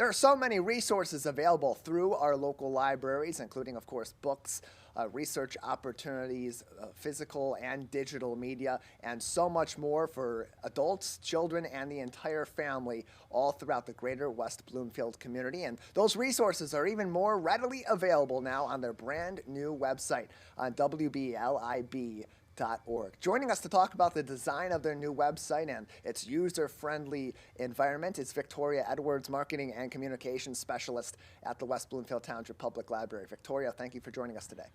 There are so many resources available through our local libraries, including, of course, books, research opportunities, physical and digital media, and so much more for adults, children, and the entire family all throughout the greater West Bloomfield community. And those resources are even more readily available now on their brand new website on WBLIB.org. Joining us to talk about the design of their new website and its user-friendly environment is Victoria Edwards, Marketing and Communications Specialist at the West Bloomfield Township Public Library. Victoria, thank you for joining us today.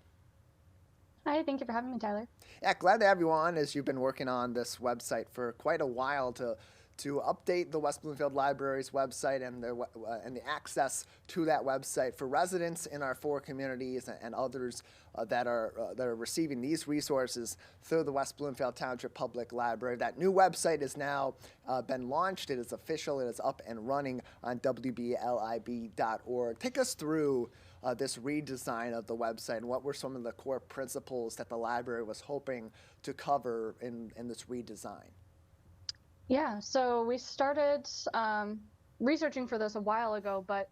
Hi, thank you for having me, Tyler. Yeah, glad to have you on as you've been working on this website for quite a while to update the West Bloomfield Library's website and the access to that website for residents in our four communities and others that are receiving these resources through the West Bloomfield Township Public Library. That new website is now been launched. It is official. It is up and running on WBLIB.org. Take us through this redesign of the website and what were some of the core principles that the library was hoping to cover in this redesign. Yeah, so we started researching for this a while ago, but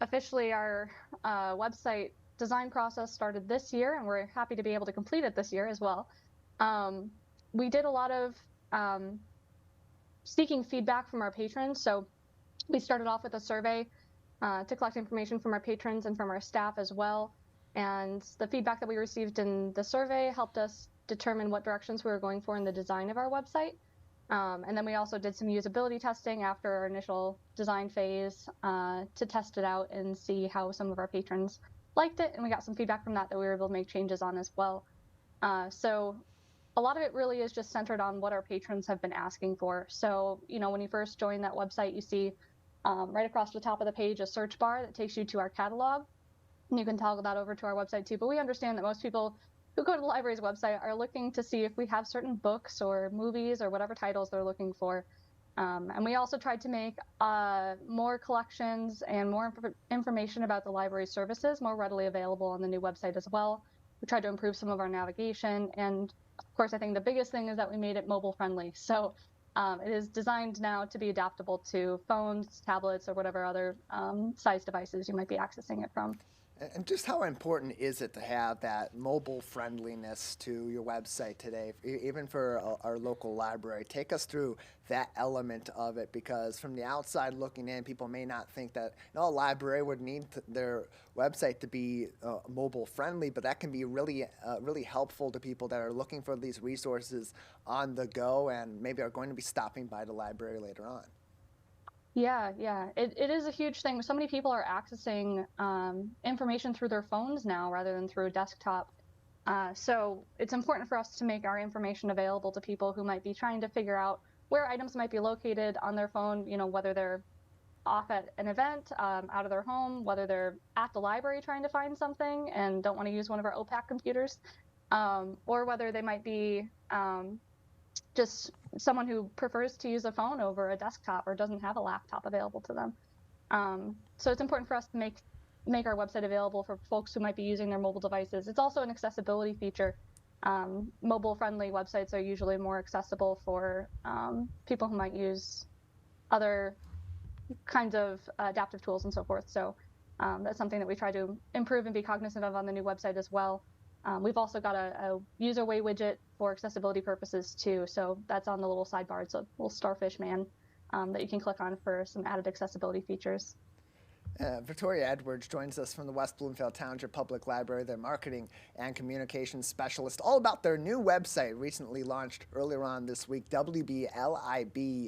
officially our website design process started this year, and we're happy to be able to complete it this year as well. We did a lot of seeking feedback from our patrons. So we started off with a survey to collect information from our patrons and from our staff as well. And the feedback that we received in the survey helped us determine what directions we were going for in the design of our website. And then we also did some usability testing after our initial design phase to test it out and see how some of our patrons liked it. And we got some feedback from that we were able to make changes on as well. So a lot of it really is just centered on what our patrons have been asking for. So, when you first join that website, you see right across the top of the page a search bar that takes you to our catalog. And you can toggle that over to our website too. But we understand that most people who go to the library's website are looking to see if we have certain books or movies or whatever titles they're looking for. And we also tried to make more collections and more information about the library's services more readily available on the new website as well. We tried to improve some of our navigation. And of course, I think the biggest thing is that we made it mobile friendly. So it is designed now to be adaptable to phones, tablets, or whatever other size devices you might be accessing it from. And just how important is it to have that mobile friendliness to your website today, even for our local library? Take us through that element of it, because from the outside looking in, people may not think that a library would need their website to be mobile friendly, but that can be really helpful to people that are looking for these resources on the go and maybe are going to be stopping by the library later on. Yeah. It is a huge thing. So many people are accessing information through their phones now rather than through a desktop. So it's important for us to make our information available to people who might be trying to figure out where items might be located on their phone, whether they're off at an event, out of their home, whether they're at the library trying to find something and don't want to use one of our OPAC computers, or whether they might be just someone who prefers to use a phone over a desktop or doesn't have a laptop available to them. So it's important for us to make our website available for folks who might be using their mobile devices. It's also an accessibility feature. Mobile-friendly websites are usually more accessible for people who might use other kinds of adaptive tools and so forth. So that's something that we try to improve and be cognizant of on the new website as well. We've also got a user way widget for accessibility purposes too. So that's on the little sidebar. It's a little starfish man that you can click on for some added accessibility features. Victoria Edwards joins us from the West Bloomfield Township Public Library, their marketing and communications specialist, all about their new website recently launched earlier on this week, WBLIB.org,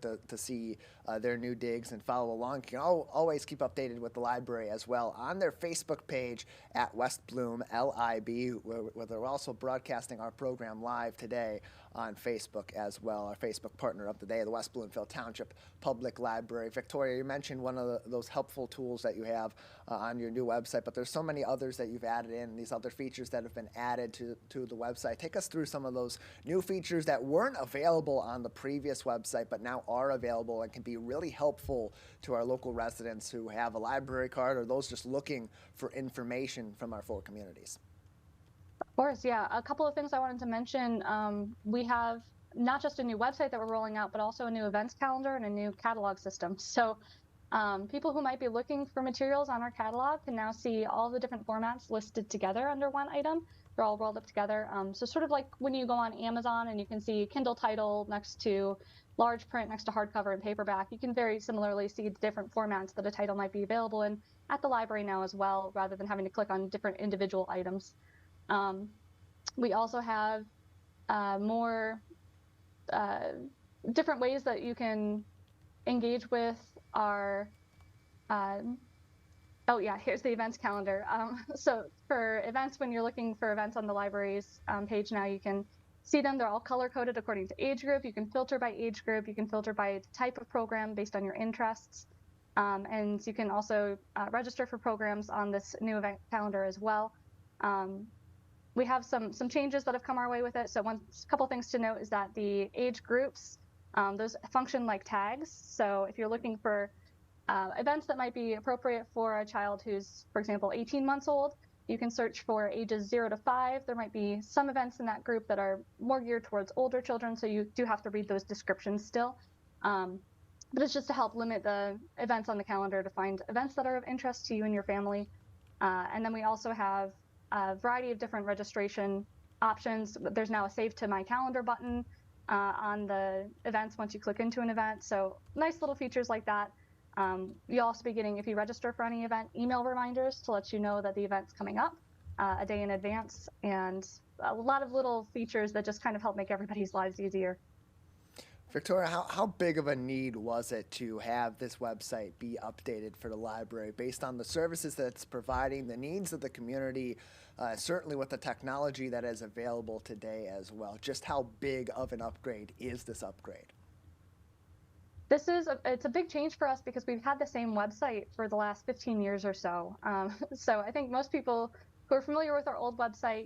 to see their new digs and follow along. You can always keep updated with the library as well on their Facebook page at West Bloom LIB, where they're also broadcasting our program live today on Facebook as well. Our Facebook partner of the day, the West Bloomfield Township Public Library. Victoria, you mentioned one of those helpful tools that you have on your new website, but there's so many others that you've added in, these other features that have been added to the website. Take us through some of those new features that weren't available on the previous website, but now are available and can be really helpful to our local residents who have a library card or those just looking for information from our four communities. Of course, yeah. A couple of things I wanted to mention. We have not just a new website that we're rolling out, but also a new events calendar and a new catalog system. So People who might be looking for materials on our catalog can now see all the different formats listed together under one item. They're all rolled up together. So sort of like when you go on Amazon and you can see Kindle title next to large print next to hardcover and paperback, you can very similarly see the different formats that a title might be available in at the library now as well, rather than having to click on different individual items. We also have more different ways that you can engage with our oh yeah, here's the events calendar. So for events, when you're looking for events on the library's page now, you can see them. They're all color-coded according to age group. You can filter by age group. You can filter by type of program based on your interests. And you can also register for programs on this new event calendar as well. We have some changes that have come our way with it. So a couple things to note is that the age groups, those function like tags. So if you're looking for events that might be appropriate for a child who's, for example, 18 months old, you can search for ages 0 to 5. There might be some events in that group that are more geared towards older children, so you do have to read those descriptions still. But it's just to help limit the events on the calendar to find events that are of interest to you and your family. And then we also have a variety of different registration options. There's now a Save to My Calendar button on the events once you click into an event. So nice little features like that. You'll also be getting, if you register for any event, email reminders to let you know that the event's coming up a day in advance, and a lot of little features that just kind of help make everybody's lives easier. Victoria, how big of a need was it to have this website be updated for the library based on the services that it's providing, the needs of the community, certainly with the technology that is available today as well? Just how big of an upgrade is this upgrade? It's a big change for us because we've had the same website for the last 15 years or so. So I think most people who are familiar with our old website,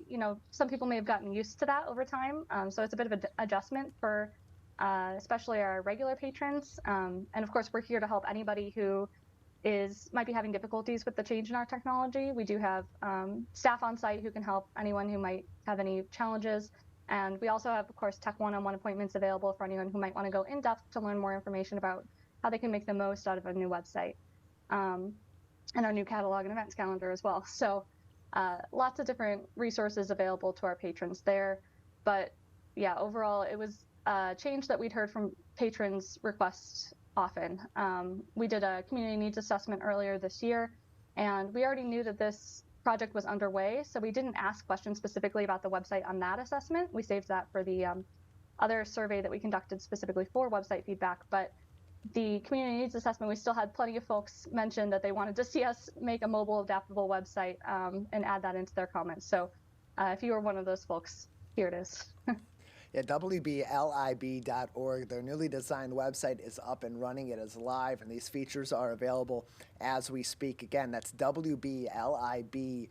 some people may have gotten used to that over time. So it's a bit of an adjustment for especially our regular patrons. And of course, we're here to help anybody who might be having difficulties with the change in our technology. We do have staff on site who can help anyone who might have any challenges. And we also have, of course, tech one-on-one appointments available for anyone who might want to go in depth to learn more information about how they can make the most out of a new website, and our new catalog and events calendar as well. So lots of different resources available to our patrons there. But yeah, overall, it was a change that we'd heard from patrons request often. We did a community needs assessment earlier this year, and we already knew that this project was underway, so we didn't ask questions specifically about the website on that assessment. We saved that for the other survey that we conducted specifically for website feedback. But the community needs assessment, we still had plenty of folks mention that they wanted to see us make a mobile adaptable website and add that into their comments. So if you were one of those folks, here it is. Yeah, WBLIB.org, their newly designed website is up and running. It is live, and these features are available as we speak. Again, that's WBLIB.org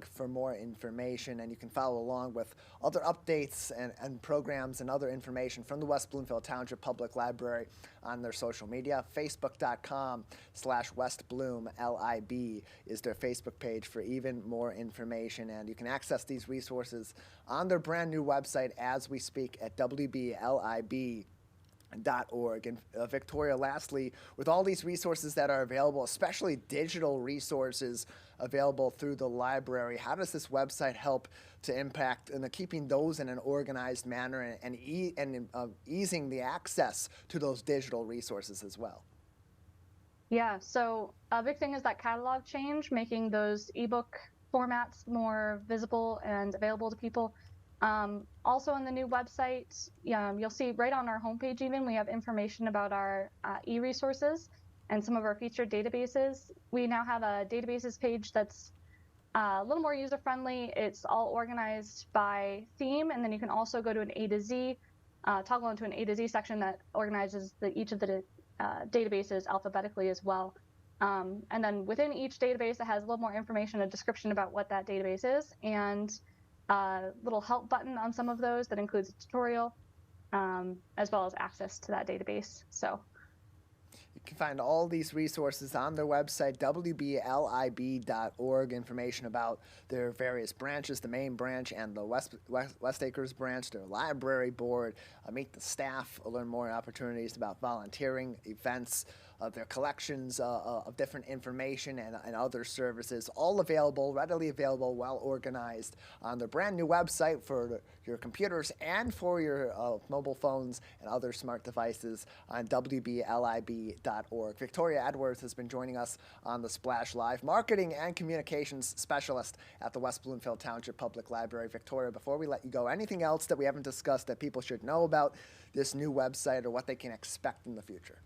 for more information, and you can follow along with other updates and programs and other information from the West Bloomfield Township Public Library on their social media. Facebook.com/WestBloomLIB is their Facebook page for even more information, and you can access these resources on their brand new website as we speak at WBLIB.org. And Victoria, lastly, with all these resources that are available, especially digital resources available through the library, how does this website help to impact in keeping those in an organized manner and easing the access to those digital resources as well? Yeah, so a big thing is that catalog change, making those ebook formats more visible and available to people. Also on the new website, you'll see right on our homepage even, we have information about our e-resources and some of our featured databases. We now have a databases page that's a little more user-friendly. It's all organized by theme, and then you can also go to an A to Z, toggle into an A to Z section that organizes each of the databases alphabetically as well. And then within each database, it has a little more information, a description about what that database is, and a little help button on some of those that includes a tutorial, as well as access to that database. So you can find all these resources on their website, WBLIB.org, information about their various branches, the main branch and the West Acres branch, their library board, meet the staff, learn more opportunities about volunteering, events, of their collections of different information and other services, all available, readily available, well organized on their brand new website for your computers and for your mobile phones and other smart devices on WBLIB.org. Victoria Edwards has been joining us on the Splash Live, marketing and communications specialist at the West Bloomfield Township Public Library. Victoria, before we let you go, anything else that we haven't discussed that people should know about this new website or what they can expect in the future?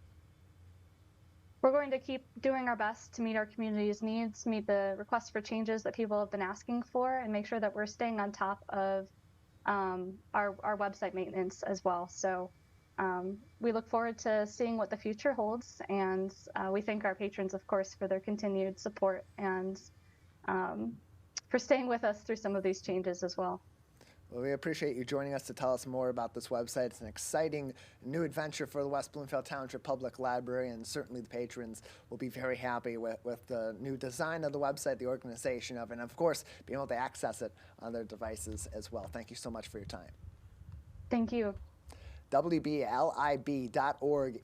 We're going to keep doing our best to meet our community's needs, meet the requests for changes that people have been asking for, and make sure that we're staying on top of our website maintenance as well. So we look forward to seeing what the future holds, and we thank our patrons, of course, for their continued support and for staying with us through some of these changes as well. Well, we appreciate you joining us to tell us more about this website. It's an exciting new adventure for the West Bloomfield Township Public Library, and certainly the patrons will be very happy with the new design of the website, the organization of it, and of course, being able to access it on their devices as well. Thank you so much for your time. Thank you. WBLIB.org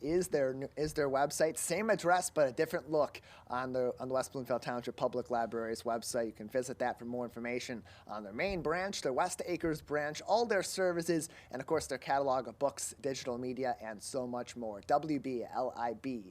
is their website. Same address, but a different look on the West Bloomfield Township Public Library's website. You can visit that for more information on their main branch, their West Acres branch, all their services, and of course their catalog of books, digital media, and so much more. WBLIB.org.